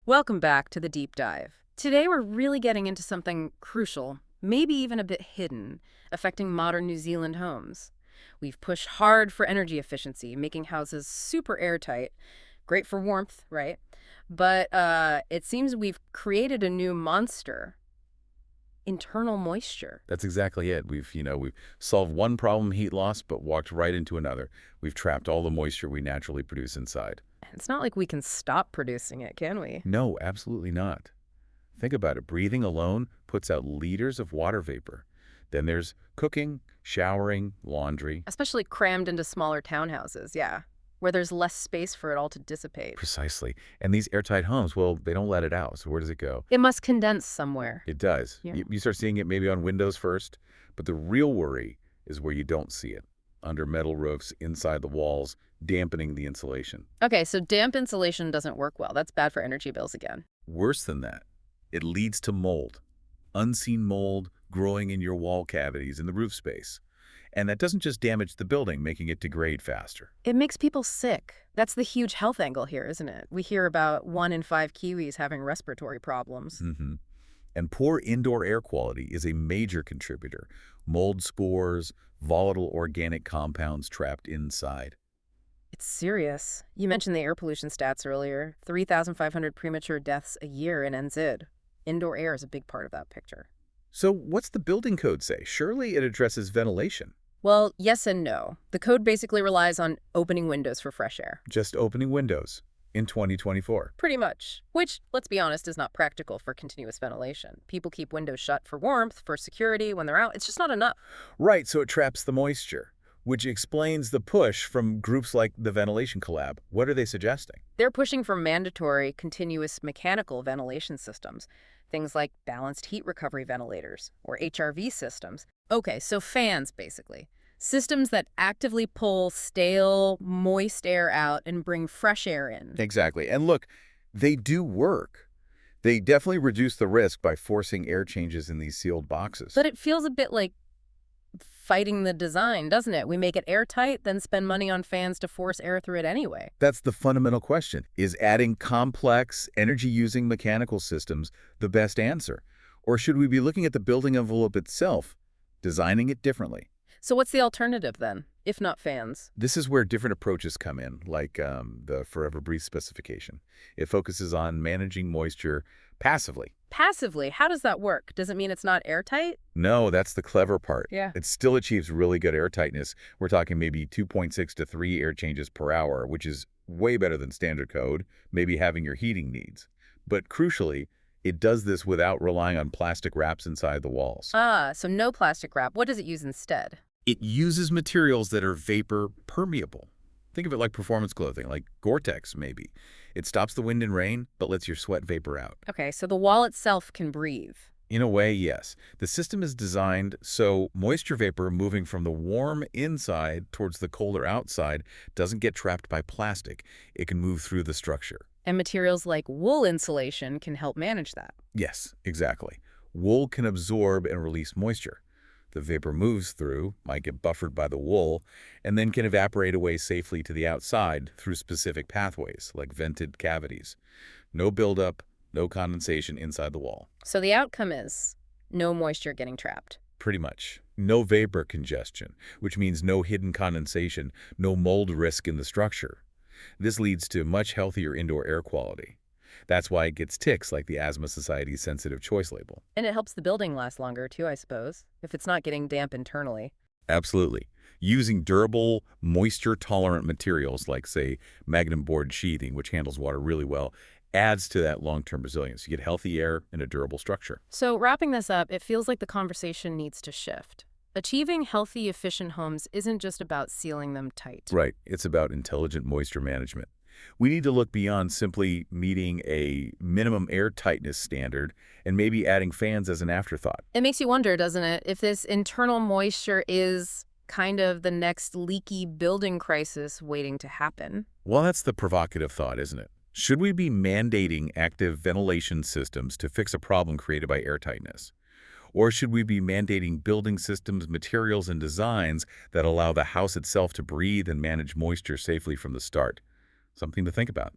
Welcome back to the deep dive. Today we're really getting into something crucial, maybe even a bit hidden, affecting modern New Zealand homes. We've pushed hard for energy efficiency, making houses super airtight, great for warmth, right? But it seems we've created a new monster, internal moisture. That's exactly it. We've solved one problem, heat loss, but walked right into another. We've trapped all the moisture we naturally produce inside. It's not like we can stop producing it, can we? No, absolutely not. Think about it. Breathing alone puts out liters of water vapor. Then there's cooking, showering, laundry. Especially crammed into smaller townhouses, yeah, where there's less space for it all to dissipate. Precisely. And these airtight homes, well, they don't let it out. So where does it go? It must condense somewhere. It does. Yeah. You start seeing it maybe on windows first, but the real worry is where you don't see it. Under metal roofs, inside the walls, dampening the insulation. Okay, so damp insulation doesn't work well. That's bad for energy bills again. Worse than that, it leads to mold. Unseen mold growing in your wall cavities in the roof space. And that doesn't just damage the building, making it degrade faster. It makes people sick. That's the huge health angle here, isn't it? We hear about 1 in 5 Kiwis having respiratory problems. And poor indoor air quality is a major contributor. Mold spores, volatile organic compounds trapped inside. It's serious. You mentioned the air pollution stats earlier. 3,500 premature deaths a year in NZ. Indoor air is a big part of that picture. So what's the building code say? Surely it addresses ventilation. Well, yes and no. The code basically relies on opening windows for fresh air. Just opening windows in 2024. Pretty much. Which, let's be honest, is not practical for continuous ventilation. People keep windows shut for warmth, for security, when they're out. It's just not enough. Right, so it traps the moisture, which explains the push from groups like the Ventilation Collab. What are they suggesting? They're pushing for mandatory continuous mechanical ventilation systems, things like balanced heat recovery ventilators or HRV systems. Okay, so fans, basically. Systems that actively pull stale, moist air out and bring fresh air in. Exactly. And look, they do work. They definitely reduce the risk by forcing air changes in these sealed boxes. But it feels a bit like fighting the design, doesn't it? We make it airtight, then spend money on fans to force air through it anyway. That's the fundamental question. Is adding complex, energy-using mechanical systems the best answer? Or should we be looking at the building envelope itself, designing it differently? So what's the alternative then, if not fans? This is where different approaches come in, like the Forever Breeze specification. It focuses on managing moisture passively. Passively, how does that work? Does it mean it's not airtight? No, that's the clever part. Yeah. It still achieves really good airtightness. We're talking maybe 2.6 to 3 air changes per hour, which is way better than standard code, maybe having your heating needs. But crucially, it does this without relying on plastic wraps inside the walls. Ah, so no plastic wrap. What does it use instead? It uses materials that are vapor permeable. Think of it like performance clothing, like Gore-Tex maybe. It stops the wind and rain, but lets your sweat vapor out. Okay, so the wall itself can breathe. In a way, yes. The system is designed so moisture vapor moving from the warm inside towards the colder outside doesn't get trapped by plastic. It can move through the structure. And materials like wool insulation can help manage that. Yes, exactly. Wool can absorb and release moisture. The vapor moves through, might get buffered by the wool, and then can evaporate away safely to the outside through specific pathways, like vented cavities. No buildup, no condensation inside the wall. So the outcome is no moisture getting trapped. Pretty much. No vapor congestion, which means no hidden condensation, no mold risk in the structure. This leads to much healthier indoor air quality. That's why it gets ticks like the Asthma Society's sensitive choice label. And it helps the building last longer too, I suppose, if it's not getting damp internally. Absolutely. Using durable, moisture-tolerant materials like, say, magnum board sheathing, which handles water really well, adds to that long-term resilience. You get healthy air in a durable structure. So wrapping this up, it feels like the conversation needs to shift. Achieving healthy, efficient homes isn't just about sealing them tight. Right. It's about intelligent moisture management. We need to look beyond simply meeting a minimum air tightness standard and maybe adding fans as an afterthought. It makes you wonder, doesn't it, if this internal moisture is kind of the next leaky building crisis waiting to happen. Well, that's the provocative thought, isn't it? Should we be mandating active ventilation systems to fix a problem created by air tightness? Or should we be mandating building systems, materials, and designs that allow the house itself to breathe and manage moisture safely from the start? Something to think about.